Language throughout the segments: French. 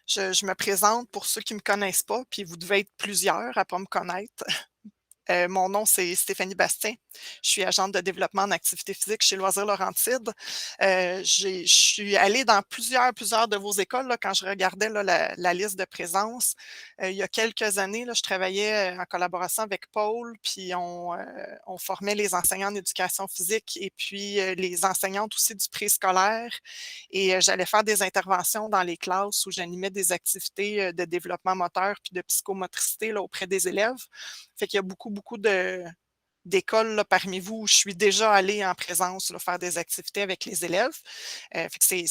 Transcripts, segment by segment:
Je me présente pour ceux qui ne me connaissent pas, puis vous devez être plusieurs à ne pas me connaître. Mon nom, c'est Stéphanie Bastien. Je suis agente de développement en activité physique chez Loisirs Laurentides. Je suis allée dans plusieurs de vos écoles là, quand je regardais là, la liste de présence. Il y a quelques années, là, je travaillais en collaboration avec Paul, puis on formait les enseignants en éducation physique et puis les enseignantes aussi du préscolaire. Et j'allais faire des interventions dans les classes où j'animais des activités de développement moteur puis de psychomotricité là, auprès des élèves. Fait qu'il y a beaucoup d'écoles là, parmi vous où je suis déjà allée en présence là, faire des activités avec les élèves. Fait que je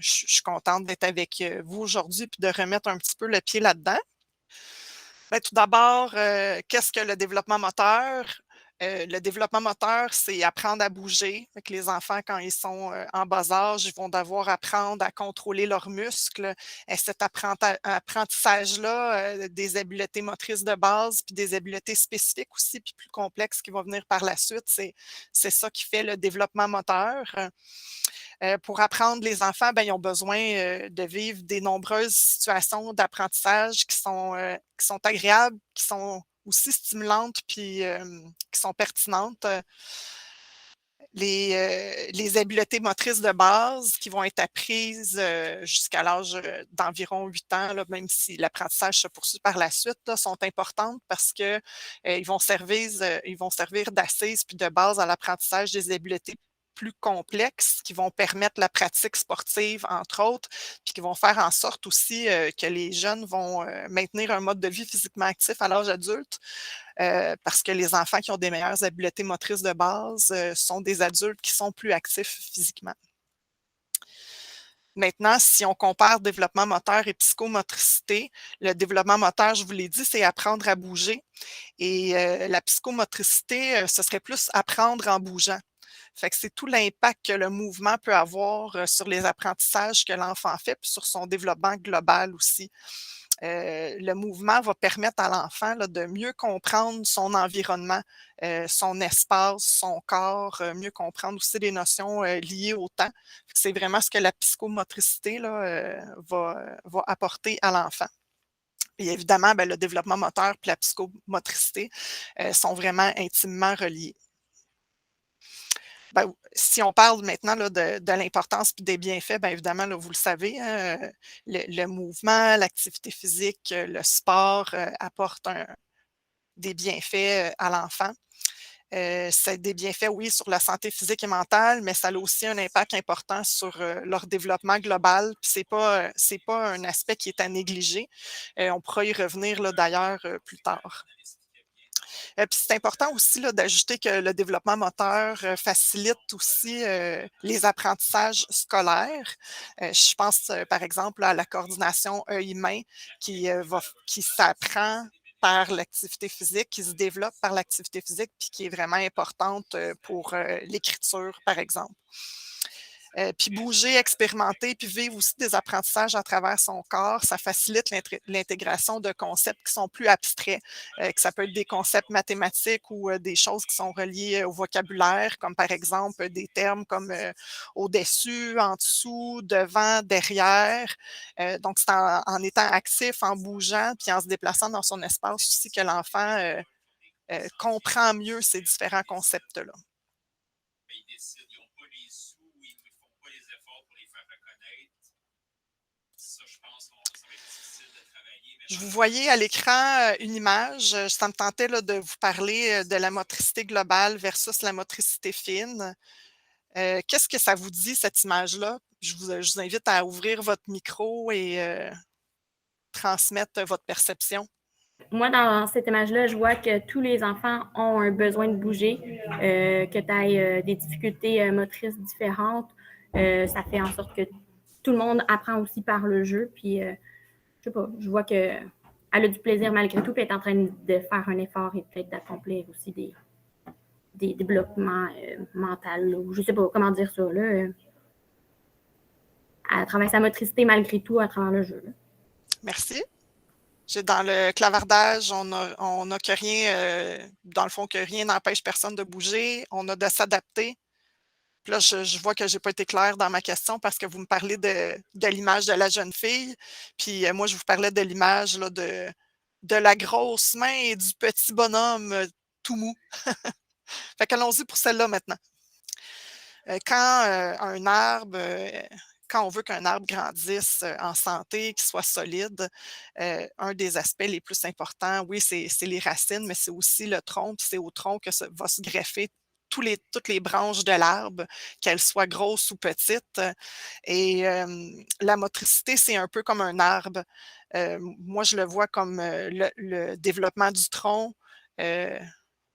suis contente d'être avec vous aujourd'hui puis de remettre un petit peu le pied là-dedans. Ben, tout d'abord, qu'est-ce que le développement moteur? Le développement moteur, c'est apprendre à bouger. Fait que les enfants, quand ils sont en bas âge, ils vont devoir apprendre à contrôler leurs muscles. Et cet apprentissage-là, des habiletés motrices de base, puis des habiletés spécifiques aussi, puis plus complexes qui vont venir par la suite, c'est ça qui fait le développement moteur. Pour apprendre, les enfants, ben, ils ont besoin de vivre des nombreuses situations d'apprentissage qui sont agréables, qui sont aussi stimulantes, puis qui sont pertinentes. Les habiletés motrices de base qui vont être apprises jusqu'à l'âge d'environ 8 ans, là, même si l'apprentissage se poursuit par la suite, là, sont importantes parce que ils vont servir d'assise puis de base à l'apprentissage des habiletés plus complexes qui vont permettre la pratique sportive, entre autres, puis qui vont faire en sorte aussi que les jeunes vont maintenir un mode de vie physiquement actif à l'âge adulte. Parce que les enfants qui ont des meilleures habiletés motrices de base sont des adultes qui sont plus actifs physiquement. Maintenant, si on compare développement moteur et psychomotricité, le développement moteur, je vous l'ai dit, c'est apprendre à bouger. Et la psychomotricité, ce serait plus apprendre en bougeant. Fait que c'est tout l'impact que le mouvement peut avoir sur les apprentissages que l'enfant fait, puis sur son développement global aussi. Le mouvement va permettre à l'enfant là, de mieux comprendre son environnement, son espace, son corps, mieux comprendre aussi les notions liées au temps. C'est vraiment ce que la psychomotricité là, va apporter à l'enfant. Et évidemment, ben, le développement moteur et la psychomotricité sont vraiment intimement reliés. Ben, si on parle maintenant là, de l'importance et des bienfaits, bien évidemment, là, vous le savez, hein, le mouvement, l'activité physique, le sport apportent des bienfaits à l'enfant. C'est des bienfaits, oui, sur la santé physique et mentale, mais ça a aussi un impact important sur leur développement global. Puis c'est pas un aspect qui est à négliger. On pourra y revenir là, d'ailleurs plus tard. Puis c'est important aussi là, d'ajouter que le développement moteur facilite aussi les apprentissages scolaires. Je pense par exemple à la coordination œil-main qui s'apprend par l'activité physique, qui se développe par l'activité physique, puis qui est vraiment importante pour l'écriture, par exemple. Puis bouger, expérimenter, puis vivre aussi des apprentissages à travers son corps, ça facilite l'intégration de concepts qui sont plus abstraits, que ça peut être des concepts mathématiques ou des choses qui sont reliées au vocabulaire, comme par exemple des termes comme au-dessus, en dessous, devant, derrière. Donc, c'est en étant actif, en bougeant, puis en se déplaçant dans son espace aussi que l'enfant comprend mieux ces différents concepts-là. Je vous voyais à l'écran une image. Ça me tentait là, de vous parler de la motricité globale versus la motricité fine. Qu'est-ce que ça vous dit, cette image-là? Je vous invite à ouvrir votre micro et transmettre votre perception. Moi, dans cette image-là, je vois que tous les enfants ont un besoin de bouger, que tu aies des difficultés motrices différentes. Ça fait en sorte que tout le monde apprend aussi par le jeu. Puis, je sais pas, je vois qu'elle a du plaisir malgré tout, puis elle est en train de faire un effort et peut-être d'accomplir aussi des développements mentaux. Je sais pas comment dire ça. Là. Elle travaille sa motricité malgré tout à travers le jeu. Là. Merci. Dans le clavardage, on a que rien, dans le fond, que rien n'empêche personne de bouger. On a de s'adapter. Puis là, je vois que je n'ai pas été claire dans ma question parce que vous me parlez de l'image de la jeune fille. Puis moi, je vous parlais de l'image là, de la grosse main et du petit bonhomme tout mou. Fait qu'allons-y pour celle-là maintenant. Quand on veut qu'un arbre grandisse en santé, qu'il soit solide, un des aspects les plus importants, oui, c'est les racines, mais c'est aussi le tronc, puis c'est au tronc que va se greffer toutes les branches de l'arbre, qu'elles soient grosses ou petites. Et la motricité, c'est un peu comme un arbre. Moi, je le vois comme le développement du tronc.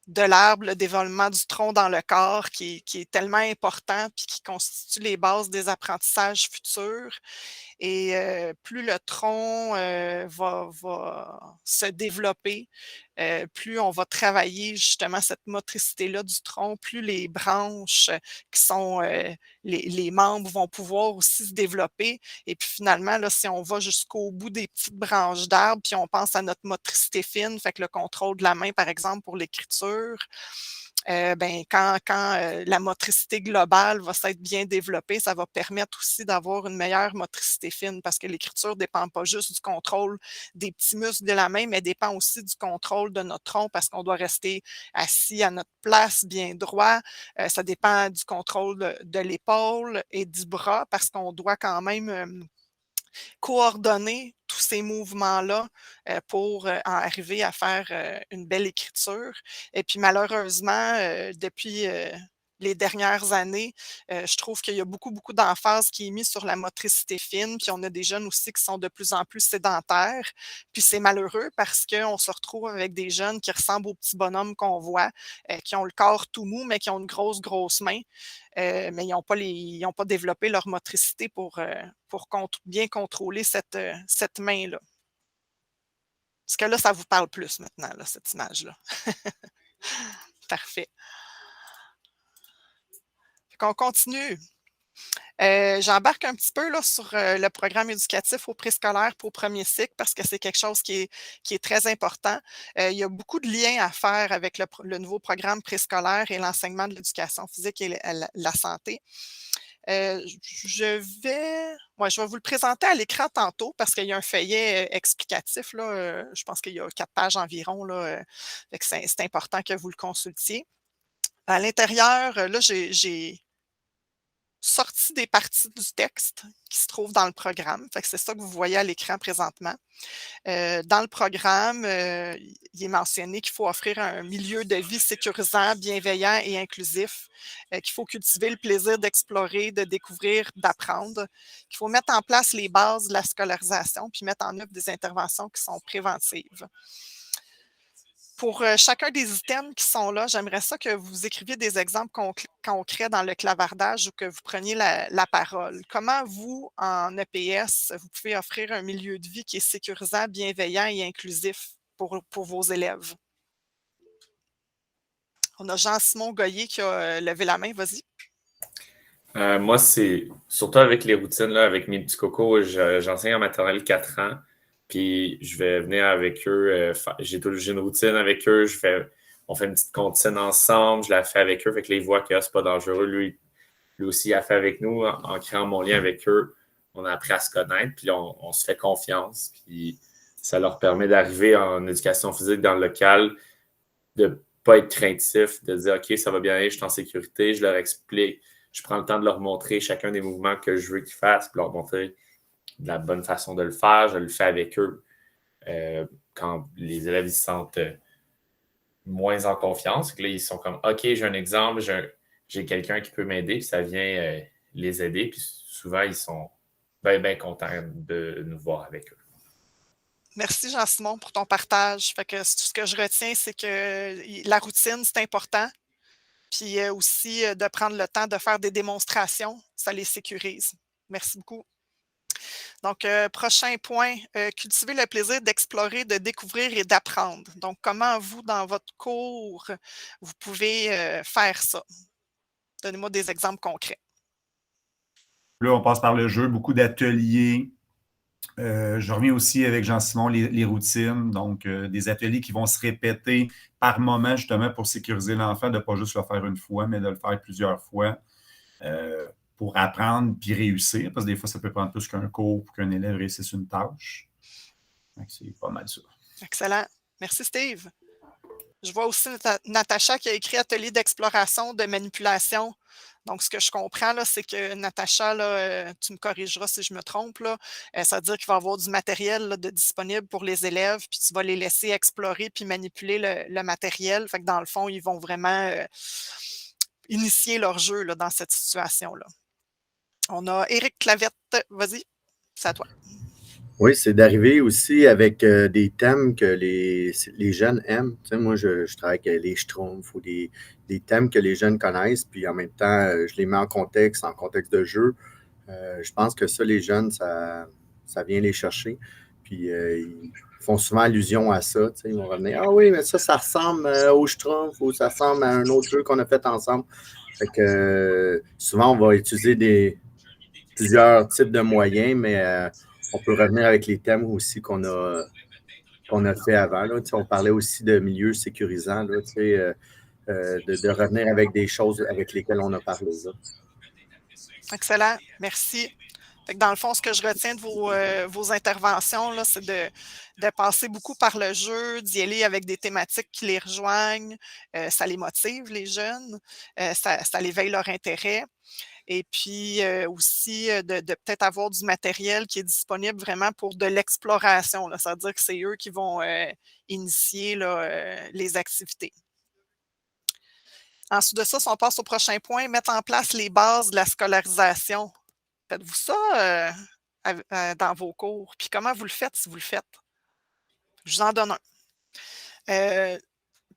De l'arbre, le développement du tronc dans le corps qui est tellement important puis qui constitue les bases des apprentissages futurs. Et plus le tronc va se développer, plus on va travailler justement cette motricité-là du tronc, plus les branches qui sont les membres vont pouvoir aussi se développer. Et puis finalement, là, si on va jusqu'au bout des petites branches d'arbres, puis on pense à notre motricité fine, fait que le contrôle de la main, par exemple, pour l'écriture, quand la motricité globale va s'être bien développée, ça va permettre aussi d'avoir une meilleure motricité fine parce que l'écriture ne dépend pas juste du contrôle des petits muscles de la main, mais dépend aussi du contrôle de notre tronc parce qu'on doit rester assis à notre place, bien droit. Ça dépend du contrôle de l'épaule et du bras parce qu'on doit quand même coordonner tous ces mouvements-là pour en arriver à faire une belle écriture. Et puis malheureusement, depuis les dernières années, je trouve qu'il y a beaucoup d'emphase qui est mise sur la motricité fine, puis on a des jeunes aussi qui sont de plus en plus sédentaires. Puis c'est malheureux parce qu'on se retrouve avec des jeunes qui ressemblent aux petits bonhommes qu'on voit, qui ont le corps tout mou, mais qui ont une grosse main. Mais ils n'ont pas développé leur motricité pour bien contrôler cette main-là. Est-ce que là, ça vous parle plus maintenant, là, cette image-là? Parfait. On continue. J'embarque un petit peu là, sur le programme éducatif au préscolaire pour premier cycle parce que c'est quelque chose qui est très important. Il y a beaucoup de liens à faire avec le nouveau programme préscolaire et l'enseignement de l'éducation physique et la santé. Je vais vous le présenter à l'écran tantôt parce qu'il y a un feuillet explicatif. Là, je pense qu'il y a 4 pages environ. Là, c'est important que vous le consultiez. À l'intérieur, là, j'ai sorti des parties du texte qui se trouvent dans le programme. Fait que c'est ça que vous voyez à l'écran présentement. Dans le programme, il est mentionné qu'il faut offrir un milieu de vie sécurisant, bienveillant et inclusif, qu'il faut cultiver le plaisir d'explorer, de découvrir, d'apprendre, qu'il faut mettre en place les bases de la scolarisation puis mettre en œuvre des interventions qui sont préventives. Pour chacun des items qui sont là, j'aimerais ça que vous écriviez des exemples concrets dans le clavardage ou que vous preniez la parole. Comment vous, en EPS, vous pouvez offrir un milieu de vie qui est sécurisant, bienveillant et inclusif pour vos élèves? On a Jean-Simon Goyer qui a levé la main. Vas-y. Moi, c'est surtout avec les routines, là, avec mes petits cocos, j'enseigne en maternelle 4 ans. Puis je vais venir avec eux. J'ai une routine avec eux. On fait une petite comptine ensemble. Je la fais avec eux. Fait que là, ils voient que c'est pas dangereux. Lui aussi, il a fait avec nous. En créant mon lien avec eux, on a appris à se connaître. Puis on se fait confiance. Puis ça leur permet d'arriver en éducation physique dans le local, de ne pas être craintif, de dire OK, ça va bien aller, je suis en sécurité. Je leur explique. Je prends le temps de leur montrer chacun des mouvements que je veux qu'ils fassent, puis leur montrer de la bonne façon de le faire. Je le fais avec eux quand les élèves ils se sentent moins en confiance. Là, ils sont comme OK, j'ai un exemple, j'ai quelqu'un qui peut m'aider, puis ça vient les aider. Puis souvent, ils sont bien contents de nous voir avec eux. Merci Jean-Simon pour ton partage. Fait que ce que je retiens, c'est que la routine, c'est important. Puis aussi de prendre le temps de faire des démonstrations, ça les sécurise. Merci beaucoup. Donc, prochain point, cultiver le plaisir d'explorer, de découvrir et d'apprendre. Donc, comment vous, dans votre cours, vous pouvez faire ça? Donnez-moi des exemples concrets. Là, on passe par le jeu, beaucoup d'ateliers. Je reviens aussi avec Jean-Simon, les routines, donc des ateliers qui vont se répéter par moment, justement, pour sécuriser l'enfant, de ne pas juste le faire une fois, mais de le faire plusieurs fois. pour apprendre puis réussir, parce que des fois, ça peut prendre plus qu'un cours pour qu'un élève réussisse une tâche. Donc, c'est pas mal ça. Excellent. Merci, Steve. Je vois aussi Natacha qui a écrit Atelier d'exploration de manipulation. Donc, ce que je comprends, là, c'est que Natacha, là, tu me corrigeras si je me trompe, là, ça veut dire qu'il va y avoir du matériel là, de disponible pour les élèves, puis tu vas les laisser explorer puis manipuler le matériel. Fait que dans le fond, ils vont vraiment initier leur jeu là, dans cette situation-là. On a Éric Clavette. Vas-y, c'est à toi. Oui, c'est d'arriver aussi avec des thèmes que les jeunes aiment. Tu sais, moi, je travaille avec les Schtroumpfs ou des thèmes que les jeunes connaissent, puis en même temps, je les mets en contexte de jeu. Je pense que ça, les jeunes, ça vient les chercher. Puis ils font souvent allusion à ça. Tu sais, ils vont revenir, ah oui, mais ça ressemble aux Schtroumpfs ou ça ressemble à un autre jeu qu'on a fait ensemble. Fait que souvent, on va utiliser plusieurs types de moyens, mais on peut revenir avec les thèmes aussi qu'on a fait avant. Là. On parlait aussi de milieux sécurisants, là, de revenir avec des choses avec lesquelles on a parlé. Là. Excellent, merci. Fait que dans le fond, ce que je retiens de vos interventions, là, c'est de passer beaucoup par le jeu, d'y aller avec des thématiques qui les rejoignent. Ça les motive, les jeunes. Ça l'éveille leur intérêt. Et puis aussi de peut-être avoir du matériel qui est disponible vraiment pour de l'exploration. Ça veut dire que c'est eux qui vont initier là, les activités. Ensuite de ça, si on passe au prochain point, mettre en place les bases de la scolarisation. Faites-vous ça dans vos cours? Puis comment vous le faites si vous le faites? Je vous en donne un.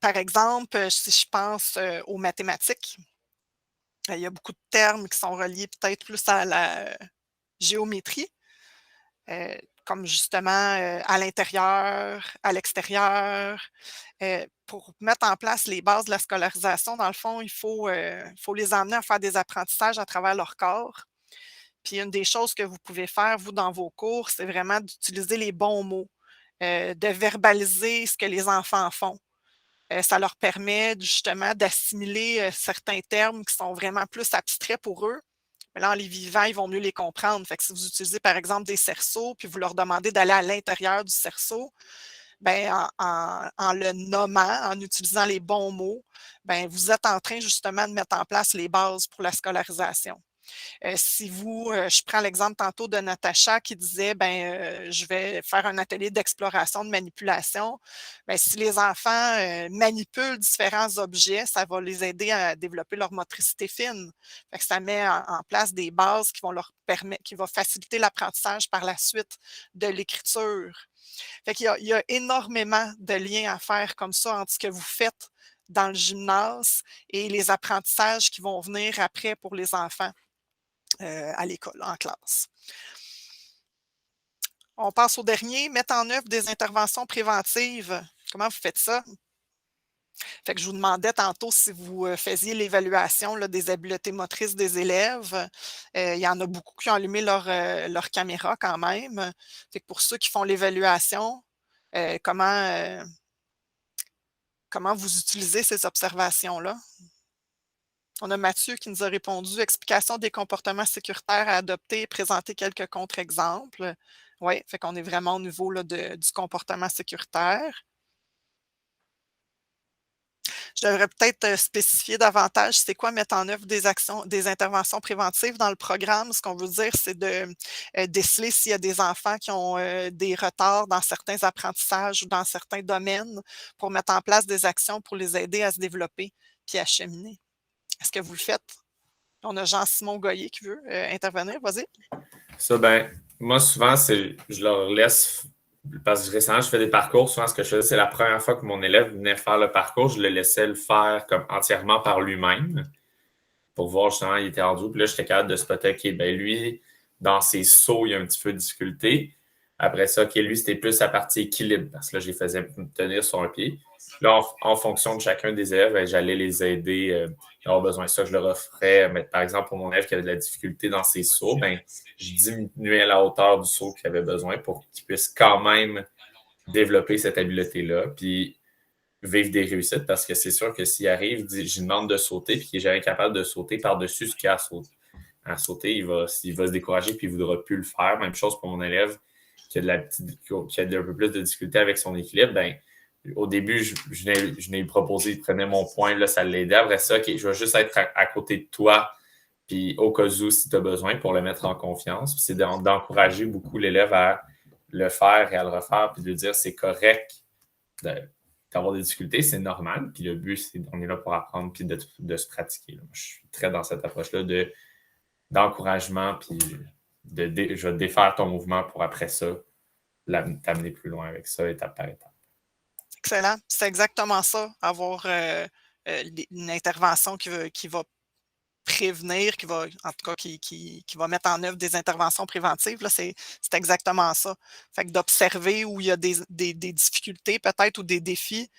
Par exemple, si je pense aux mathématiques, il y a beaucoup de termes qui sont reliés peut-être plus à la géométrie, comme justement à l'intérieur, à l'extérieur. Pour mettre en place les bases de la scolarisation, dans le fond, il faut les emmener à faire des apprentissages à travers leur corps. Puis une des choses que vous pouvez faire, vous, dans vos cours, c'est vraiment d'utiliser les bons mots, de verbaliser ce que les enfants font. Ça leur permet justement d'assimiler certains termes qui sont vraiment plus abstraits pour eux. Mais là, en les vivant, ils vont mieux les comprendre. Fait que si vous utilisez, par exemple, des cerceaux, puis vous leur demandez d'aller à l'intérieur du cerceau, ben, en le nommant, en utilisant les bons mots, ben, vous êtes en train justement de mettre en place les bases pour la scolarisation. Je prends l'exemple tantôt de Natacha qui disait, je vais faire un atelier d'exploration de manipulation. Ben, si les enfants manipulent différents objets, ça va les aider à développer leur motricité fine. Fait que ça met en place des bases qui vont leur permettre, qui vont faciliter l'apprentissage par la suite de l'écriture. Fait qu'il y a énormément de liens à faire comme ça entre ce que vous faites dans le gymnase et les apprentissages qui vont venir après pour les enfants. À l'école, en classe. On passe au dernier, mettre en œuvre des interventions préventives. Comment vous faites ça? Fait que je vous demandais tantôt si vous faisiez l'évaluation des habiletés motrices des élèves. Il y en a beaucoup qui ont allumé leur caméra quand même. Fait que pour ceux qui font l'évaluation, comment vous utilisez ces observations-là? On a Mathieu qui nous a répondu « Explication des comportements sécuritaires à adopter et présenter quelques contre-exemples. » Oui, fait qu'on est vraiment au niveau là, du comportement sécuritaire. Je devrais peut-être spécifier davantage c'est quoi mettre en œuvre des interventions préventives dans le programme. Ce qu'on veut dire, c'est de déceler s'il y a des enfants qui ont des retards dans certains apprentissages ou dans certains domaines pour mettre en place des actions pour les aider à se développer puis à cheminer. Est-ce que vous le faites? On a Jean-Simon Goyer qui veut intervenir. Vas-y. Ça, moi, souvent, je leur laisse, parce que récemment, je fais des parcours. Souvent, ce que je faisais, c'est la première fois que mon élève venait faire le parcours, je le laissais le faire comme entièrement par lui-même pour voir justement, il était rendu. Puis là, j'étais capable de spotter, OK, lui, dans ses sauts, il y a un petit peu de difficulté. Après ça, OK, lui, c'était plus sa partie équilibre, parce que là, je les faisais tenir sur un pied. Là, en fonction de chacun des élèves, j'allais les aider à avoir besoin de ça. Je leur offrais, par exemple, pour mon élève qui avait de la difficulté dans ses sauts, je diminuais la hauteur du saut qu'il avait besoin pour qu'il puisse quand même développer cette habileté-là. Puis vivre des réussites parce que c'est sûr que s'il arrive, je lui demande de sauter puis qu'il n'est jamais capable de sauter par-dessus ce qu'il a à sauter, il va se décourager puis il ne voudra plus le faire. Même chose pour mon élève qui a un peu plus de difficulté avec son équilibre. Ben, au début, je venais lui proposer, il prenait mon point, là, ça l'aidait. Après ça, OK, je vais juste être à côté de toi, puis au cas où, si tu as besoin, pour le mettre en confiance. Puis c'est d'encourager beaucoup l'élève à le faire et à le refaire, puis de dire c'est correct d'avoir des difficultés, c'est normal. Puis le but, c'est on est là pour apprendre puis de se pratiquer. Là. Moi, je suis très dans cette approche-là d'encouragement, puis je vais défaire ton mouvement pour après ça, t'amener plus loin avec ça, étape par étape. Excellent. C'est exactement ça, avoir une intervention qui va prévenir, en tout cas, qui va mettre en œuvre des interventions préventives, là, c'est exactement ça. Fait que d'observer où il y a des difficultés peut-être ou des défis,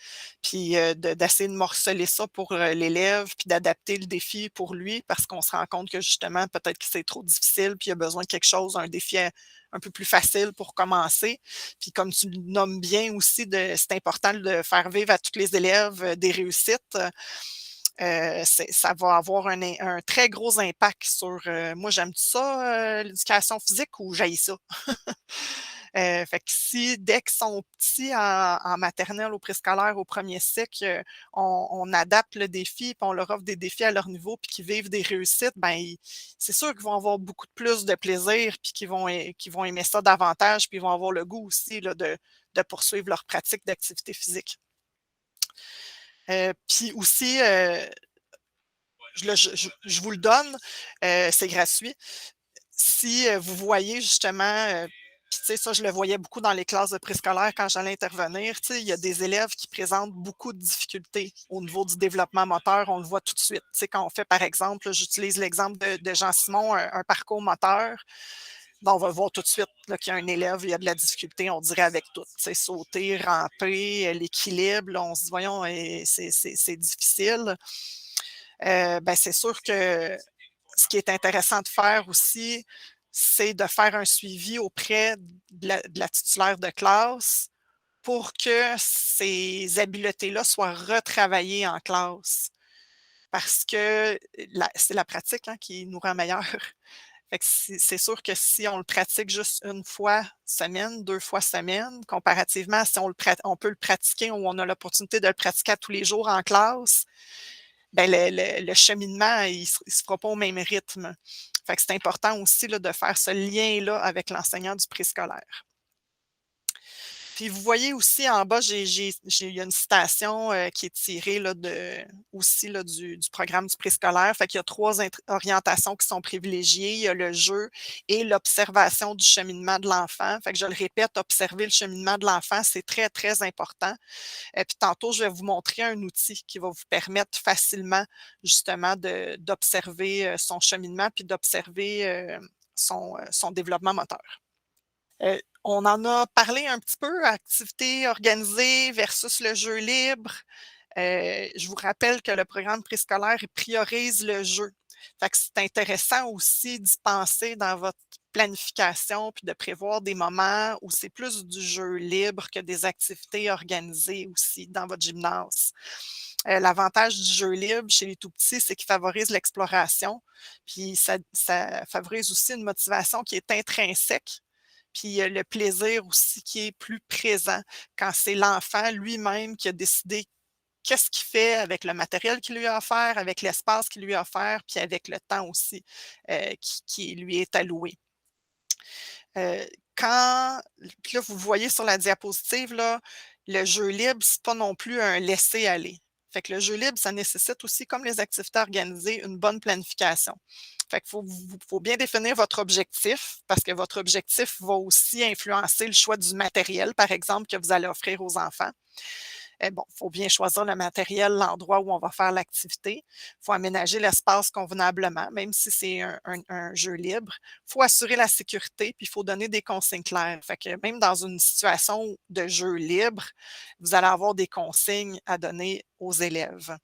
puis d'essayer de morceler ça pour l'élève, puis d'adapter le défi pour lui, parce qu'on se rend compte que justement, peut-être que c'est trop difficile, puis il y a besoin de quelque chose, un défi un peu plus facile pour commencer. Puis comme tu le nommes bien aussi, c'est important de faire vivre à tous les élèves des réussites. Ça va avoir un très gros impact sur moi, j'aime ça, l'éducation physique ou j'haïs ça? Fait que si dès qu'ils sont petits en maternelle, au préscolaire, au premier cycle, on adapte le défi, puis on leur offre des défis à leur niveau, puis qu'ils vivent des réussites, ben c'est sûr qu'ils vont avoir beaucoup plus de plaisir, puis qu'ils vont aimer ça davantage, puis ils vont avoir le goût aussi là, de poursuivre leur pratique d'activité physique. Puis aussi, je vous le donne, c'est gratuit. Si vous voyez justement, puis tu sais, ça, je le voyais beaucoup dans les classes de préscolaire quand j'allais intervenir, tu sais, il y a des élèves qui présentent beaucoup de difficultés au niveau du développement moteur, on le voit tout de suite. Tu sais, quand on fait, par exemple, j'utilise l'exemple de Jean-Simon, un parcours moteur, ben, on va voir tout de suite qu'il y a un élève, il y a de la difficulté, on dirait avec tout. Tu sais, sauter, ramper, l'équilibre, là, on se dit, voyons, c'est difficile. Ben, c'est sûr que ce qui est intéressant de faire aussi, c'est de faire un suivi auprès de la titulaire de classe pour que ces habiletés-là soient retravaillées en classe. Parce que c'est la pratique qui nous rend meilleurs. Fait que c'est sûr que si on le pratique juste une fois semaine, 2 fois semaine, comparativement à si on peut le pratiquer ou on a l'opportunité de le pratiquer à tous les jours en classe, ben le cheminement, il ne se fera pas au même rythme. Fait que c'est important aussi là, de faire ce lien-là avec l'enseignant du préscolaire. Puis vous voyez aussi en bas, il y a une citation qui est tirée là, aussi là, du programme du préscolaire. Fait qu'il y a 3 orientations qui sont privilégiées. Il y a le jeu et l'observation du cheminement de l'enfant. Fait que je le répète, observer le cheminement de l'enfant, c'est très, très important. Puis tantôt, je vais vous montrer un outil qui va vous permettre facilement justement d'observer son cheminement puis d'observer son développement moteur. On en a parlé un petit peu, activité organisée versus le jeu libre. Je vous rappelle que le programme préscolaire priorise le jeu. Fait que c'est intéressant aussi d'y penser dans votre planification puis de prévoir des moments où c'est plus du jeu libre que des activités organisées aussi dans votre gymnase. L'avantage du jeu libre chez les tout-petits, c'est qu'il favorise l'exploration, puis ça favorise aussi une motivation qui est intrinsèque, puis le plaisir aussi qui est plus présent quand c'est l'enfant lui-même qui a décidé qu'est-ce qu'il fait avec le matériel qu'il lui a offert, avec l'espace qu'il lui a offert, puis avec le temps aussi qui lui est alloué. Puis là, vous le voyez sur la diapositive, là, le jeu libre, c'est pas non plus un laisser-aller. Fait que le jeu libre, ça nécessite aussi, comme les activités organisées, une bonne planification. Fait qu'il faut bien définir votre objectif, parce que votre objectif va aussi influencer le choix du matériel, par exemple, que vous allez offrir aux enfants. Bon, il faut bien choisir le matériel, l'endroit où on va faire l'activité. Il faut aménager l'espace convenablement, même si c'est un jeu libre. Il faut assurer la sécurité, puis il faut donner des consignes claires. Fait que même dans une situation de jeu libre, vous allez avoir des consignes à donner aux élèves.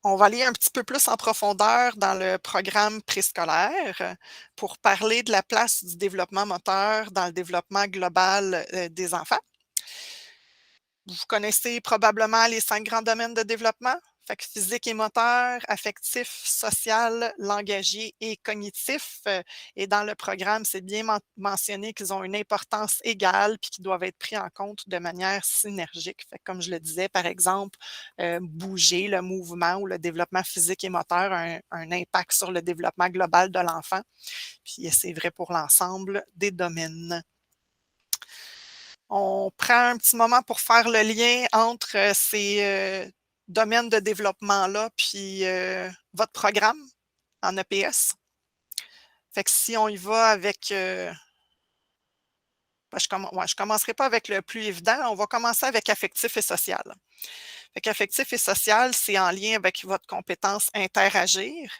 On va aller un petit peu plus en profondeur dans le programme préscolaire pour parler de la place du développement moteur dans le développement global des enfants. Vous connaissez probablement les 5 grands domaines de développement. Fait que physique et moteur, affectif, social, langagier et cognitif. Et dans le programme, c'est bien mentionné qu'ils ont une importance égale puis qu'ils doivent être pris en compte de manière synergique. Fait que comme je le disais, par exemple, bouger, le mouvement ou le développement physique et moteur a un impact sur le développement global de l'enfant. Puis c'est vrai pour l'ensemble des domaines. On prend un petit moment pour faire le lien entre ces domaines de développement-là puis votre programme en EPS. Fait que si on y va avec... je commencerai pas avec le plus évident. On va commencer avec affectif et social. Fait qu'affectif et social, c'est en lien avec votre compétence interagir.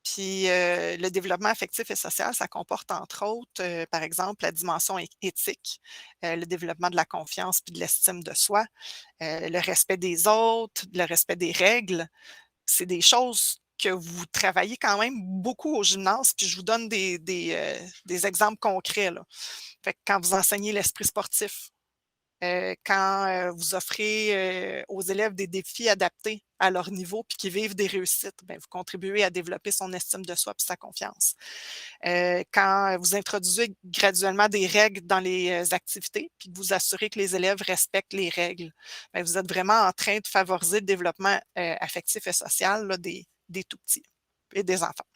Puis le développement affectif et social, ça comporte entre autres, par exemple, la dimension éthique, le développement de la confiance puis de l'estime de soi, le respect des autres, le respect des règles. C'est des choses que vous travaillez quand même beaucoup au gymnase, puis je vous donne des exemples concrets, là. Fait que quand vous enseignez l'esprit sportif, quand vous offrez aux élèves des défis adaptés à leur niveau puis qui vivent des réussites, bien, vous contribuez à développer son estime de soi puis sa confiance. Quand vous introduisez graduellement des règles dans les activités puis que vous assurez que les élèves respectent les règles, bien, vous êtes vraiment en train de favoriser le développement affectif et social là, des tout-petits et des enfants.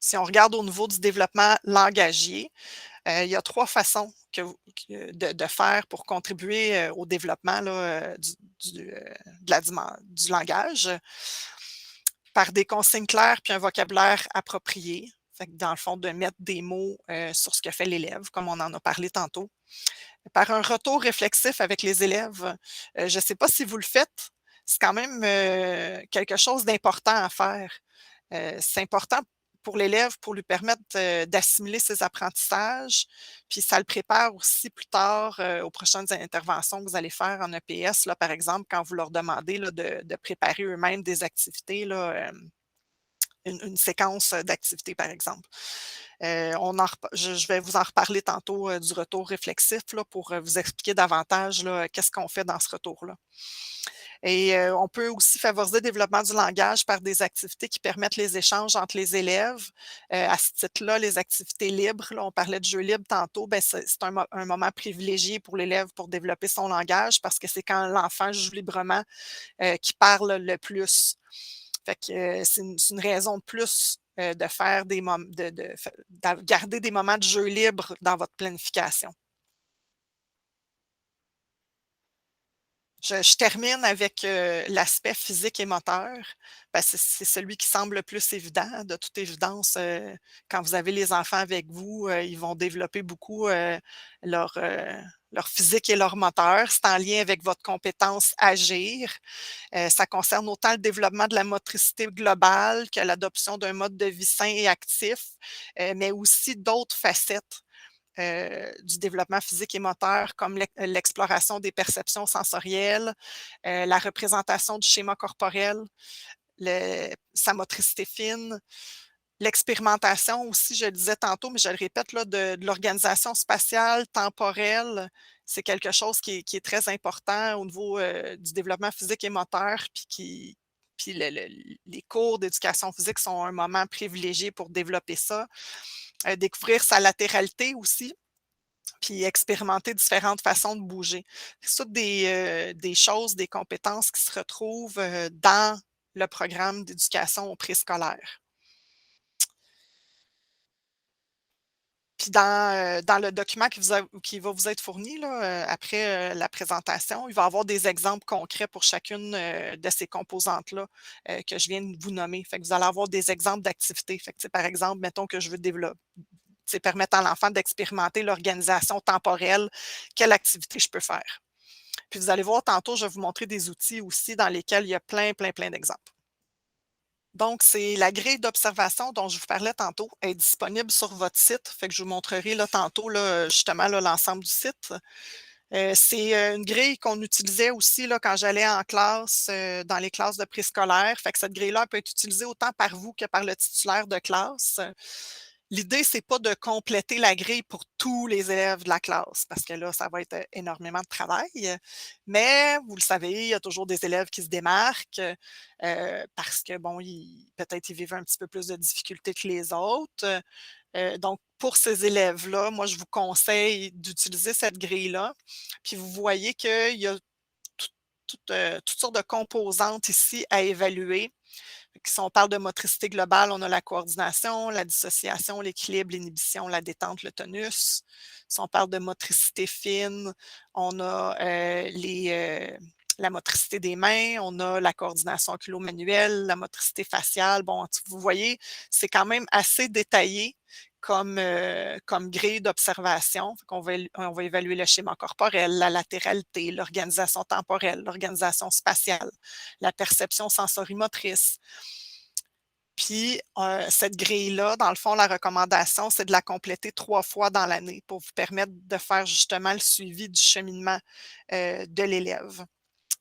Si on regarde au niveau du développement langagier, il y a 3 façons de faire pour contribuer au développement là, du langage. Par des consignes claires puis un vocabulaire approprié. Fait que dans le fond, de mettre des mots sur ce que fait l'élève, comme on en a parlé tantôt. Par un retour réflexif avec les élèves. Je ne sais pas si vous le faites, c'est quand même quelque chose d'important à faire. C'est important pour l'élève pour lui permettre d'assimiler ses apprentissages, puis ça le prépare aussi plus tard aux prochaines interventions que vous allez faire en EPS, là, par exemple, quand vous leur demandez là, de préparer eux-mêmes des activités, là, une séquence d'activités, par exemple. Je vais vous en reparler tantôt du retour réflexif là, pour vous expliquer davantage qu'est-ce qu'on fait dans ce retour-là. Et on peut aussi favoriser le développement du langage par des activités qui permettent les échanges entre les élèves. À ce titre-là, les activités libres, là, on parlait de jeux libres tantôt, ben c'est un moment privilégié pour l'élève pour développer son langage parce que c'est quand l'enfant joue librement qu'il parle le plus. Fait que c'est une raison de plus de faire de garder des moments de jeu libre dans votre planification. Je termine avec l'aspect physique et moteur. Ben, c'est celui qui semble le plus évident. De toute évidence, quand vous avez les enfants avec vous, ils vont développer beaucoup leur physique et leur moteur. C'est en lien avec votre compétence agir. Ça concerne autant le développement de la motricité globale que l'adoption d'un mode de vie sain et actif, mais aussi d'autres facettes. Du développement physique et moteur, comme l'exploration des perceptions sensorielles, la représentation du schéma corporel, sa motricité fine, l'expérimentation aussi, je le disais tantôt, mais je le répète, là, de l'organisation spatiale, temporelle, c'est quelque chose qui est très important au niveau du développement physique et moteur, puis les cours d'éducation physique sont un moment privilégié pour développer ça. Découvrir sa latéralité aussi, puis expérimenter différentes façons de bouger. C'est toutes des choses, des compétences qui se retrouvent dans le programme d'éducation au préscolaire. Puis dans le document qui va vous être fourni là, après la présentation, il va y avoir des exemples concrets pour chacune de ces composantes-là que je viens de vous nommer. Fait que vous allez avoir des exemples d'activités. Fait que, par exemple, mettons que je veux développer, permettre à l'enfant d'expérimenter l'organisation temporelle, quelle activité je peux faire. Puis vous allez voir tantôt, je vais vous montrer des outils aussi dans lesquels il y a plein d'exemples. Donc, c'est la grille d'observation dont je vous parlais tantôt est disponible sur votre site. Fait que je vous montrerai là, tantôt justement l'ensemble du site. C'est une grille qu'on utilisait aussi là, quand j'allais en classe, dans les classes de préscolaire. Fait que cette grille-là peut être utilisée autant par vous que par le titulaire de classe. L'idée, c'est pas de compléter la grille pour tous les élèves de la classe, parce que là, ça va être énormément de travail. Mais vous le savez, il y a toujours des élèves qui se démarquent parce que, bon, peut-être ils vivent un petit peu plus de difficultés que les autres. Donc, pour ces élèves-là, moi, je vous conseille d'utiliser cette grille-là. Puis vous voyez qu'il y a toutes sortes de composantes ici à évaluer. Si on parle de motricité globale, on a la coordination, la dissociation, l'équilibre, l'inhibition, la détente, le tonus. Si on parle de motricité fine, on a la motricité des mains, on a la coordination oculo-manuelle, la motricité faciale. Bon, vous voyez, c'est quand même assez détaillé comme grille d'observation. On va évaluer le schéma corporel, la latéralité, l'organisation temporelle, l'organisation spatiale, la perception sensorimotrice. Puis, cette grille-là, dans le fond, la recommandation, c'est de la compléter 3 fois dans l'année pour vous permettre de faire justement le suivi du cheminement de l'élève.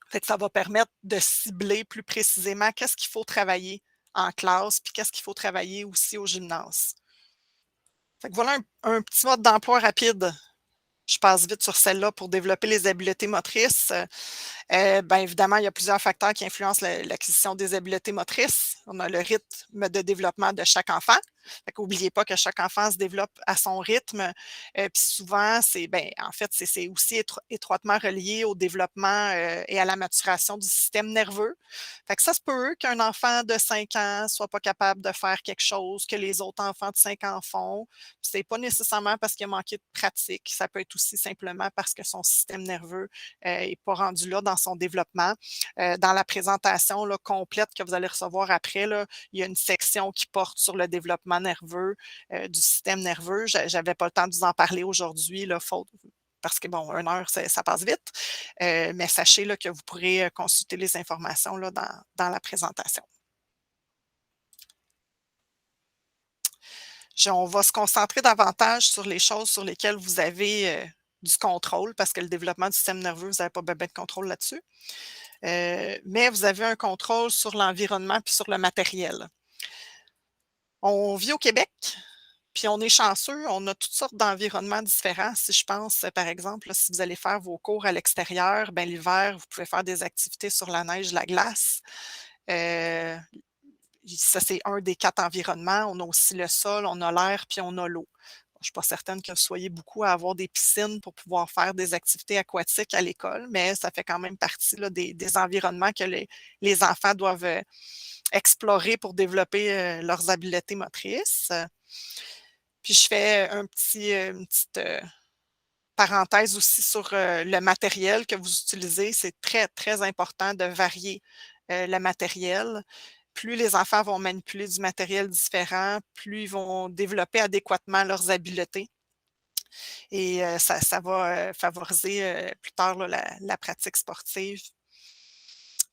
Fait que ça va permettre de cibler plus précisément qu'est-ce qu'il faut travailler en classe, puis qu'est-ce qu'il faut travailler aussi au gymnase. Fait que voilà un petit mode d'emploi rapide. Je passe vite sur celle-là pour développer les habiletés motrices. Bien évidemment, il y a plusieurs facteurs qui influencent l'acquisition des habiletés motrices. On a le rythme de développement de chaque enfant. N'oubliez pas que chaque enfant se développe à son rythme. Puis souvent, en fait, c'est aussi étroitement relié au développement et à la maturation du système nerveux. Fait que ça se peut qu'un enfant de 5 ans ne soit pas capable de faire quelque chose que les autres enfants de 5 ans font. Ce n'est pas nécessairement parce qu'il a manqué de pratique. Ça peut être aussi simplement parce que son système nerveux n'est pas rendu là dans son développement. Dans la présentation là, complète que vous allez recevoir après, là, il y a une section qui porte sur le développement nerveux du système nerveux. Je n'avais pas le temps de vous en parler aujourd'hui, parce que, bon, 1 heure, ça passe vite. Mais sachez là, que vous pourrez consulter les informations là, dans la présentation. On va se concentrer davantage sur les choses sur lesquelles vous avez du contrôle, parce que le développement du système nerveux, vous n'avez pas bien de contrôle là-dessus. Mais vous avez un contrôle sur l'environnement puis sur le matériel. On vit au Québec, puis on est chanceux, on a toutes sortes d'environnements différents. Si je pense, par exemple, là, si vous allez faire vos cours à l'extérieur, ben, l'hiver, vous pouvez faire des activités sur la neige, la glace. Ça, c'est un des 4 environnements. On a aussi le sol, on a l'air, puis on a l'eau. Je ne suis pas certaine que vous soyez beaucoup à avoir des piscines pour pouvoir faire des activités aquatiques à l'école, mais ça fait quand même partie là, des environnements que les enfants doivent explorer pour développer leurs habiletés motrices. Puis je fais une petite parenthèse aussi sur le matériel que vous utilisez. C'est très, très important de varier le matériel. Plus les enfants vont manipuler du matériel différent, plus ils vont développer adéquatement leurs habiletés. Et ça va favoriser plus tard là, la pratique sportive.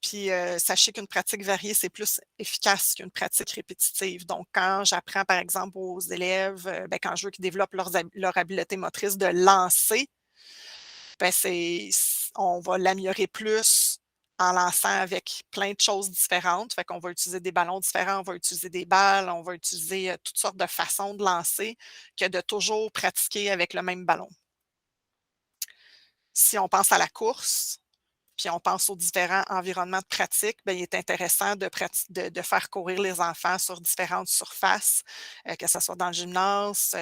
Puis sachez qu'une pratique variée, c'est plus efficace qu'une pratique répétitive. Donc, quand j'apprends, par exemple, aux élèves, quand je veux qu'ils développent leur habileté motrice de lancer, on va l'améliorer plus en lançant avec plein de choses différentes. Fait qu'on va utiliser des ballons différents, on va utiliser des balles, on va utiliser toutes sortes de façons de lancer que de toujours pratiquer avec le même ballon. Si on pense à la course, puis on pense aux différents environnements de pratique, bien, il est intéressant de faire courir les enfants sur différentes surfaces, que ce soit dans le gymnase,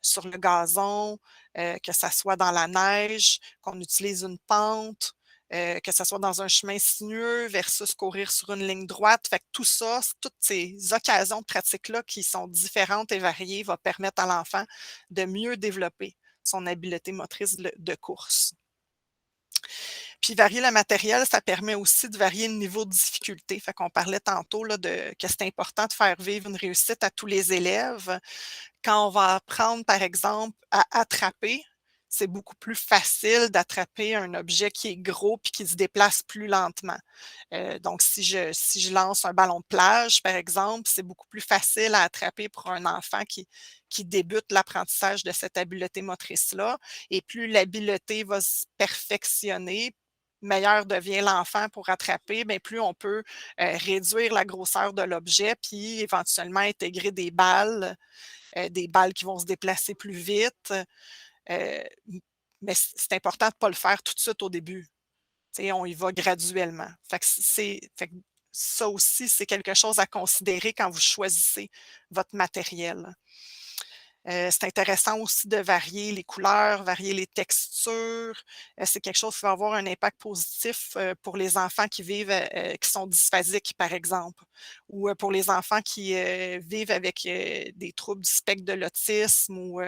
sur le gazon, que ce soit dans la neige, qu'on utilise une pente, que ce soit dans un chemin sinueux versus courir sur une ligne droite. Fait que tout ça, toutes ces occasions de pratique-là qui sont différentes et variées vont permettre à l'enfant de mieux développer son habileté motrice de course. Puis varier le matériel, ça permet aussi de varier le niveau de difficulté. Fait qu'on parlait tantôt là, que c'est important de faire vivre une réussite à tous les élèves. Quand on va apprendre, par exemple, à attraper, c'est beaucoup plus facile d'attraper un objet qui est gros puis qui se déplace plus lentement. Donc, si je lance un ballon de plage, par exemple, c'est beaucoup plus facile à attraper pour un enfant qui débute l'apprentissage de cette habileté motrice-là. Et plus l'habileté va se perfectionner, meilleur devient l'enfant pour rattraper, bien, plus on peut réduire la grosseur de l'objet, puis éventuellement intégrer des balles qui vont se déplacer plus vite. Mais c'est important de ne pas le faire tout de suite au début. T'sais, on y va graduellement. Fait que ça aussi, c'est quelque chose à considérer quand vous choisissez votre matériel. C'est intéressant aussi de varier les couleurs, varier les textures. C'est quelque chose qui va avoir un impact positif pour les enfants qui vivent, qui sont dysphasiques, par exemple, ou pour les enfants qui vivent avec des troubles du spectre de l'autisme, ou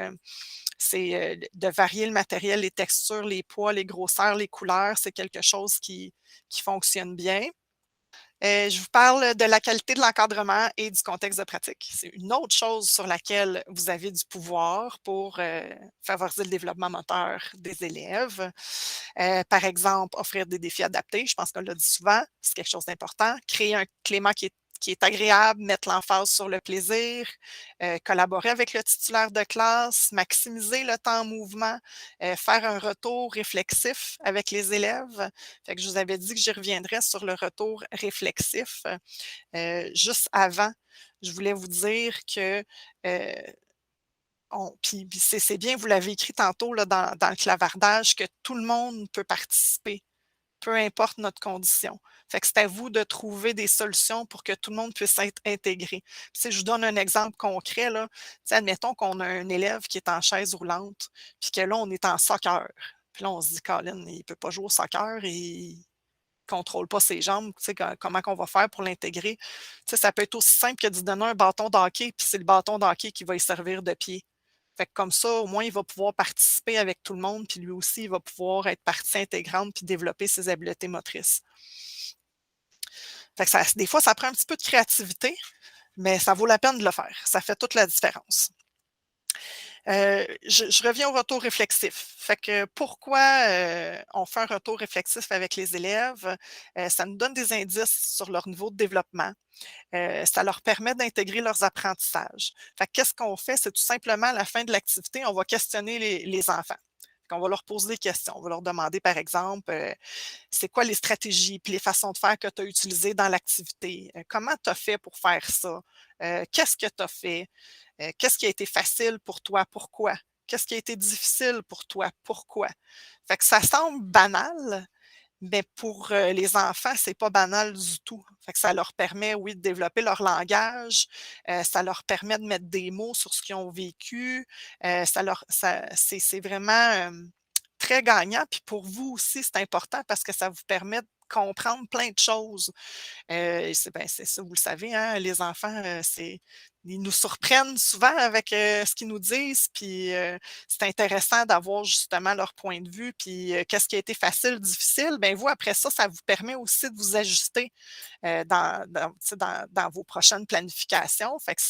c'est de varier le matériel, les textures, les poids, les grosseurs, les couleurs. C'est quelque chose qui fonctionne bien. Je vous parle de la qualité de l'encadrement et du contexte de pratique. C'est une autre chose sur laquelle vous avez du pouvoir pour favoriser le développement moteur des élèves. Par exemple, offrir des défis adaptés, je pense qu'on l'a dit souvent, c'est quelque chose d'important. Créer un climat qui est agréable, mettre l'emphase sur le plaisir, collaborer avec le titulaire de classe, maximiser le temps en mouvement, faire un retour réflexif avec les élèves. Fait que je vous avais dit que j'y reviendrais sur le retour réflexif. Juste avant, je voulais vous dire que puis c'est bien, vous l'avez écrit tantôt là, dans le clavardage, que tout le monde peut participer, peu importe notre condition. Fait que c'est à vous de trouver des solutions pour que tout le monde puisse être intégré. Puis, je vous donne un exemple concret. Là. Admettons qu'on a un élève qui est en chaise roulante, puis que là, on est en soccer. Puis là, on se dit, Colin, il ne peut pas jouer au soccer et il ne contrôle pas ses jambes. Comment on va faire pour l'intégrer? Ça peut être aussi simple que de lui donner un bâton de hockey, puis c'est le bâton de hockey qui va y servir de pied. Fait que comme ça, au moins, il va pouvoir participer avec tout le monde, puis lui aussi, il va pouvoir être partie intégrante puis développer ses habiletés motrices. Fait que des fois, ça prend un petit peu de créativité, mais ça vaut la peine de le faire. Ça fait toute la différence. Je reviens au retour réflexif. Fait que pourquoi on fait un retour réflexif avec les élèves? Ça nous donne des indices sur leur niveau de développement. Ça leur permet d'intégrer leurs apprentissages. Fait que qu'est-ce qu'on fait? C'est tout simplement à la fin de l'activité, on va questionner les enfants. On va leur poser des questions. On va leur demander, par exemple, c'est quoi les stratégies et les façons de faire que tu as utilisées dans l'activité? Comment tu as fait pour faire ça? Qu'est-ce que tu as fait? Qu'est-ce qui a été facile pour toi? Pourquoi? Qu'est-ce qui a été difficile pour toi? Pourquoi? Fait que ça semble banal, mais pour les enfants, c'est pas banal du tout. Fait que ça leur permet, oui, de développer leur langage, ça leur permet de mettre des mots sur ce qu'ils ont vécu, c'est vraiment très gagnant. Puis pour vous aussi, c'est important parce que ça vous permet de comprendre plein de choses. C'est ça, vous le savez, hein, les enfants, ils nous surprennent souvent avec ce qu'ils nous disent, puis c'est intéressant d'avoir justement leur point de vue, puis qu'est-ce qui a été facile, difficile. Bien, vous, après ça, ça vous permet aussi de vous ajuster dans vos prochaines planifications. Fait que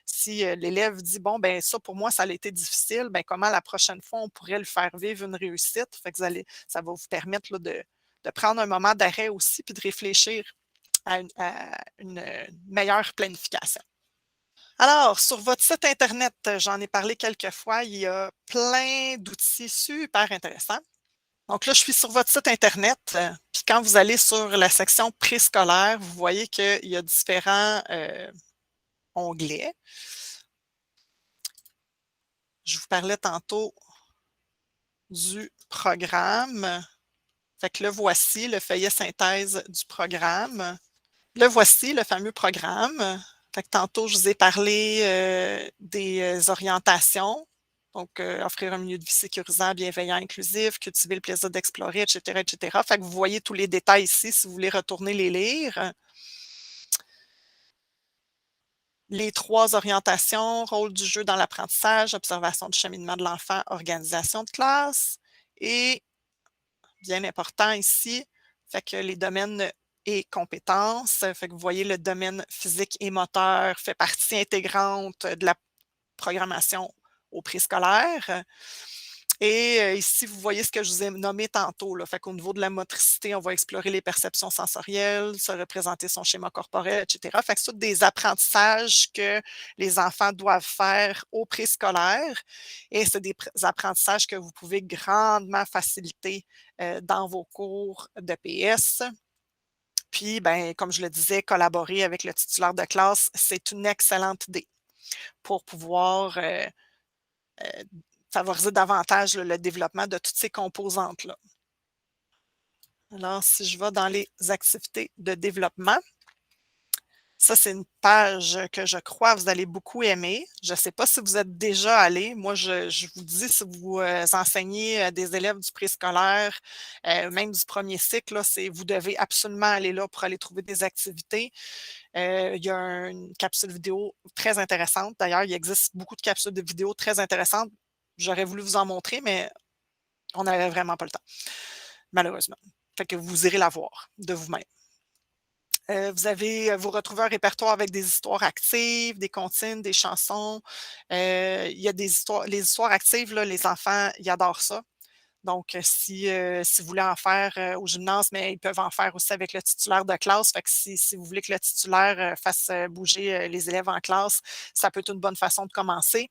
si l'élève dit, bon, ben ça, pour moi, ça a été difficile, ben comment la prochaine fois, on pourrait le faire vivre une réussite? Fait que ça va vous permettre là, de prendre un moment d'arrêt aussi, puis de réfléchir à une meilleure planification. Alors, sur votre site Internet, j'en ai parlé quelques fois, il y a plein d'outils super intéressants. Donc là, je suis sur votre site Internet, puis quand vous allez sur la section préscolaire, vous voyez qu'il y a différents onglets. Je vous parlais tantôt du programme. Fait que le voici, le feuillet synthèse du programme. Le voici, le fameux programme. Fait que tantôt, je vous ai parlé des orientations. Donc, offrir un milieu de vie sécurisant, bienveillant, inclusif, cultiver le plaisir d'explorer, etc., etc. Fait que vous voyez tous les détails ici si vous voulez retourner les lire. Les 3 orientations, rôle du jeu dans l'apprentissage, observation du cheminement de l'enfant, organisation de classe. Et, bien important ici, fait que les domaines et compétences, fait que vous voyez le domaine physique et moteur fait partie intégrante de la programmation au préscolaire. Et ici, vous voyez ce que je vous ai nommé tantôt. Là. Fait qu'au niveau de la motricité, on va explorer les perceptions sensorielles, se représenter son schéma corporel, etc. Fait que c'est tous des apprentissages que les enfants doivent faire au préscolaire. Et c'est des apprentissages que vous pouvez grandement faciliter dans vos cours de PS. Puis, ben, comme je le disais, collaborer avec le titulaire de classe, c'est une excellente idée pour pouvoir favoriser davantage le développement de toutes ces composantes-là. Alors, si je vais dans les activités de développement, ça, c'est une page que je crois vous allez beaucoup aimer. Je ne sais pas si vous êtes déjà allé. Moi, je vous dis, si vous enseignez des élèves du préscolaire, même du premier cycle, là, vous devez absolument aller là pour aller trouver des activités. Il y a une capsule vidéo très intéressante. D'ailleurs, il existe beaucoup de capsules de vidéo très intéressantes. J'aurais voulu vous en montrer, mais on n'avait vraiment pas le temps, malheureusement. Fait que vous irez la voir de vous-même. Vous retrouvez un répertoire avec des histoires actives, des comptines, des chansons. Il y a les histoires actives, là, les enfants, ils adorent ça. Donc, si vous voulez en faire au gymnase, mais ils peuvent en faire aussi avec le titulaire de classe. Fait que si vous voulez que le titulaire fasse bouger les élèves en classe, ça peut être une bonne façon de commencer.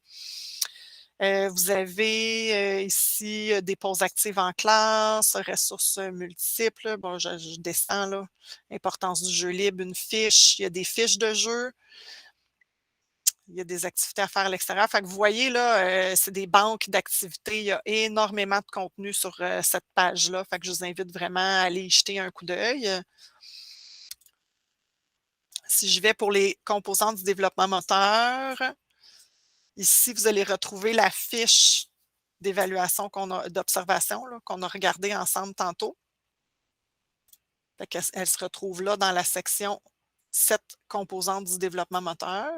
Vous avez ici des pauses actives en classe, ressources multiples. Bon, je descends là. Importance du jeu libre, une fiche. Il y a des fiches de jeu. Il y a des activités à faire à l'extérieur. Fait que vous voyez, là, c'est des banques d'activités. Il y a énormément de contenu sur cette page-là. Fait que je vous invite vraiment à aller y jeter un coup d'œil. Si je vais pour les composantes du développement moteur, ici, vous allez retrouver la fiche d'évaluation d'observation qu'on a regardée ensemble tantôt. Elle se retrouve là dans la section 7 composantes du développement moteur.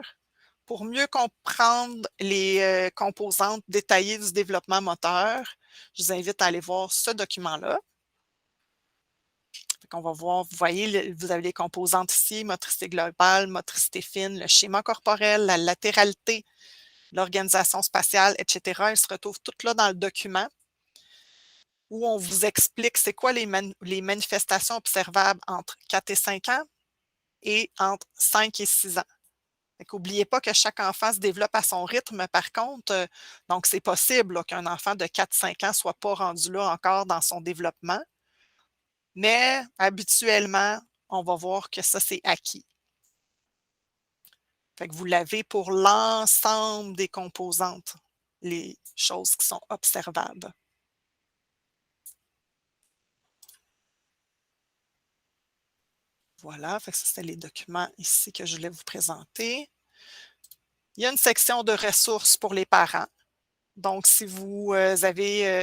Pour mieux comprendre les composantes détaillées du développement moteur, je vous invite à aller voir ce document-là. On va voir, vous voyez, vous avez les composantes ici, motricité globale, motricité fine, le schéma corporel, la latéralité, l'organisation spatiale, etc. Elles se retrouvent toutes là dans le document où on vous explique c'est quoi les manifestations observables entre 4 et 5 ans et entre 5 et 6 ans. N'oubliez pas que chaque enfant se développe à son rythme, par contre, donc c'est possible qu'un enfant de 4-5 ans ne soit pas rendu là encore dans son développement, mais habituellement, on va voir que ça, c'est acquis. Fait que vous l'avez pour l'ensemble des composantes, les choses qui sont observables. Voilà, fait que ça, c'était les documents ici que je voulais vous présenter. Il y a une section de ressources pour les parents. Donc, si vous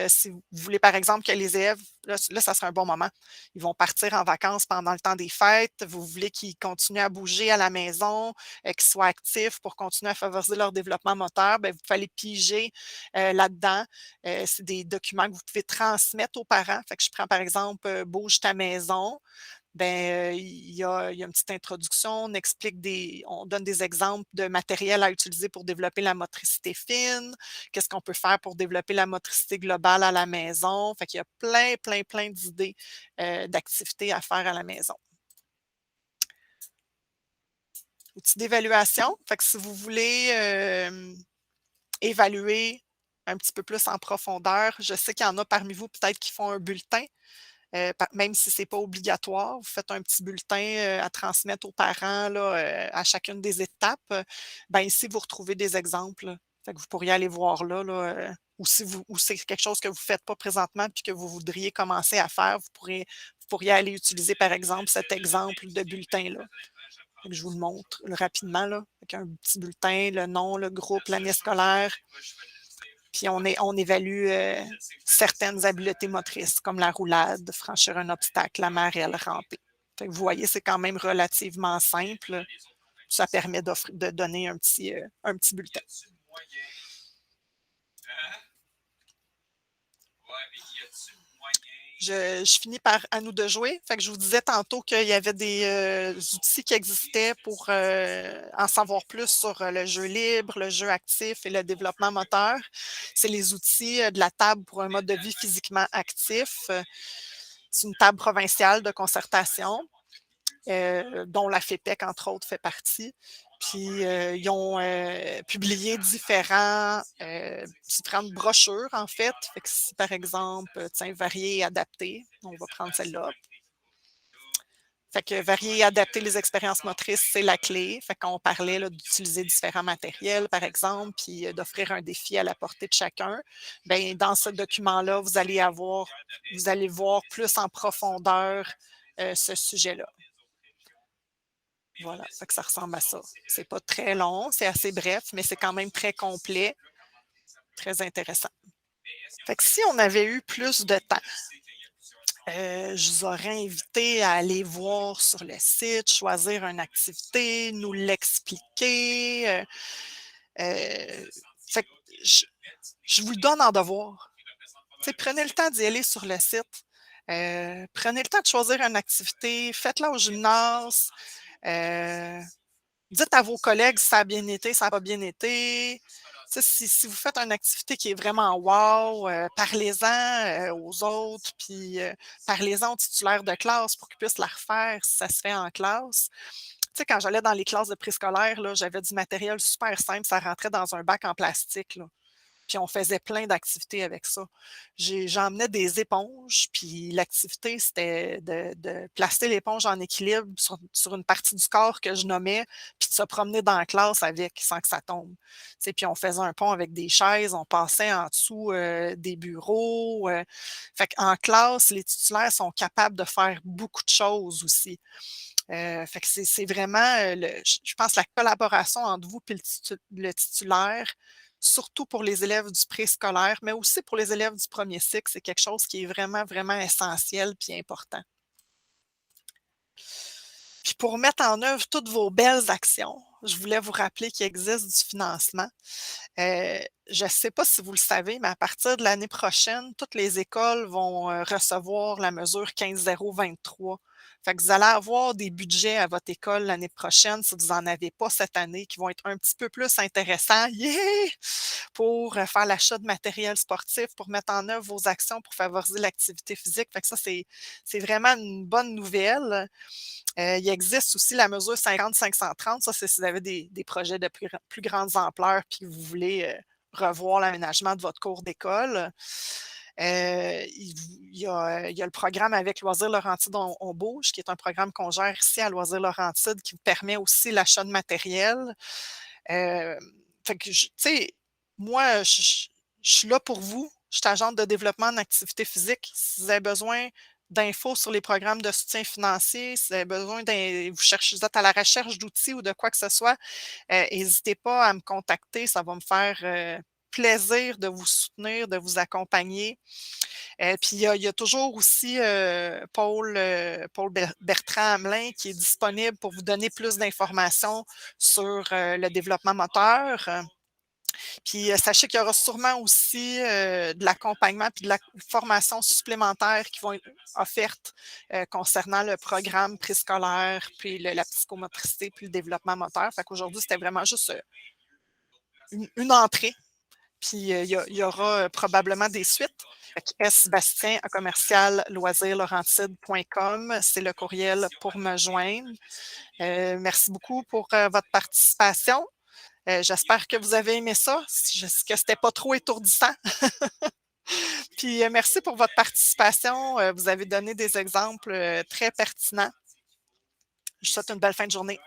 si vous voulez, par exemple, que les élèves, là, ça serait un bon moment. Ils vont partir en vacances pendant le temps des fêtes. Vous voulez qu'ils continuent à bouger à la maison, qu'ils soient actifs pour continuer à favoriser leur développement moteur. Bien, vous pouvez piger là-dedans. C'est des documents que vous pouvez transmettre aux parents. Fait que je prends, par exemple, Bouge ta maison. Ben, il y a une petite introduction, on donne des exemples de matériel à utiliser pour développer la motricité fine, qu'est-ce qu'on peut faire pour développer la motricité globale à la maison. Fait qu'il y a plein d'idées d'activités à faire à la maison. Outils d'évaluation. Fait que si vous voulez évaluer un petit peu plus en profondeur, je sais qu'il y en a parmi vous peut-être qui font un bulletin. Même si ce n'est pas obligatoire, vous faites un petit bulletin à transmettre aux parents là, à chacune des étapes. Ben, ici, vous retrouvez des exemples. Fait que vous pourriez aller voir là, ou si c'est quelque chose que vous ne faites pas présentement puis que vous voudriez commencer à faire, vous pourriez aller utiliser, par exemple, cet exemple de bulletin-là. Je vous le montre rapidement, là, avec un petit bulletin, le nom, le groupe, l'année scolaire. Puis on évalue certaines habiletés motrices, comme la roulade, franchir un obstacle, la marelle, ramper. Fait que vous voyez, c'est quand même relativement simple. Ça permet de donner un petit bulletin. Je finis par à nous de jouer. Fait que je vous disais tantôt qu'il y avait des outils qui existaient pour en savoir plus sur le jeu libre, le jeu actif et le développement moteur. C'est les outils de la table pour un mode de vie physiquement actif. C'est une table provinciale de concertation, dont la FEPEC, entre autres, fait partie. Puis, ils ont publié différentes brochures, en fait. Fait que si, par exemple, tiens, varier et adapter, on va prendre celle-là. Fait que varier et adapter les expériences motrices, c'est la clé. Fait qu'on parlait d'utiliser différents matériels, par exemple, puis d'offrir un défi à la portée de chacun. Bien, dans ce document-là, vous allez voir plus en profondeur ce sujet-là. Voilà, fait que ça ressemble à ça. C'est pas très long, c'est assez bref, mais c'est quand même très complet, très intéressant. Fait que si on avait eu plus de temps, je vous aurais invité à aller voir sur le site, choisir une activité, nous l'expliquer. Fait que je vous le donne en devoir. T'sais, prenez le temps d'y aller sur le site. Prenez le temps de choisir une activité, faites-la au gymnase. Dites à vos collègues si ça a bien été, ça n'a pas bien été. Si vous faites une activité qui est vraiment wow, parlez-en aux autres, puis parlez-en aux titulaires de classe pour qu'ils puissent la refaire si ça se fait en classe. Quand j'allais dans les classes de préscolaire, là, j'avais du matériel super simple, ça rentrait dans un bac en plastique, là. Puis on faisait plein d'activités avec ça. J'emmenais des éponges, puis l'activité, c'était de placer l'éponge en équilibre sur une partie du corps que je nommais, puis de se promener dans la classe avec sans que ça tombe. Puis on faisait un pont avec des chaises, on passait en dessous des bureaux. Fait qu'en classe, les titulaires sont capables de faire beaucoup de choses aussi. Fait que c'est vraiment, je pense, la collaboration entre vous et le titulaire, surtout pour les élèves du préscolaire, mais aussi pour les élèves du premier cycle, c'est quelque chose qui est vraiment, vraiment essentiel et important. Puis pour mettre en œuvre toutes vos belles actions, je voulais vous rappeler qu'il existe du financement. Je ne sais pas si vous le savez, mais à partir de l'année prochaine, toutes les écoles vont recevoir la mesure 15-023. Fait que vous allez avoir des budgets à votre école l'année prochaine, si vous n'en avez pas cette année, qui vont être un petit peu plus intéressants. Yeah! Pour faire l'achat de matériel sportif, pour mettre en œuvre vos actions pour favoriser l'activité physique. Fait que ça, c'est vraiment une bonne nouvelle. Il existe aussi la mesure 50-530. Ça, c'est si vous avez des projets de plus grande ampleur puis que vous voulez revoir l'aménagement de votre cours d'école. Il y a le programme avec Loisirs Laurentides On bouge, qui est un programme qu'on gère ici à Loisirs Laurentides qui vous permet aussi l'achat de matériel. Fait que, tu sais, moi, je suis là pour vous. Je suis agente de développement en activité physique. Si vous avez besoin d'infos sur les programmes de soutien financier, si vous avez besoin vous êtes à la recherche d'outils ou de quoi que ce soit, n'hésitez pas à me contacter. Ça va me faire plaisir de vous soutenir, de vous accompagner. Puis il y a toujours aussi Paul Bertrand-Hamelin qui est disponible pour vous donner plus d'informations sur le développement moteur. Puis sachez qu'il y aura sûrement aussi de l'accompagnement puis de la formation supplémentaire qui vont être offertes concernant le programme préscolaire, puis la psychomotricité, puis le développement moteur. Fait qu'aujourd'hui, c'était vraiment juste une entrée. Puis il y aura probablement des suites. sbastien@loisirslaurentides.com, c'est le courriel pour me joindre. Merci beaucoup pour votre participation. J'espère que vous avez aimé ça, que c'était pas trop étourdissant. Puis merci pour votre participation. Vous avez donné des exemples très pertinents. Je vous souhaite une belle fin de journée.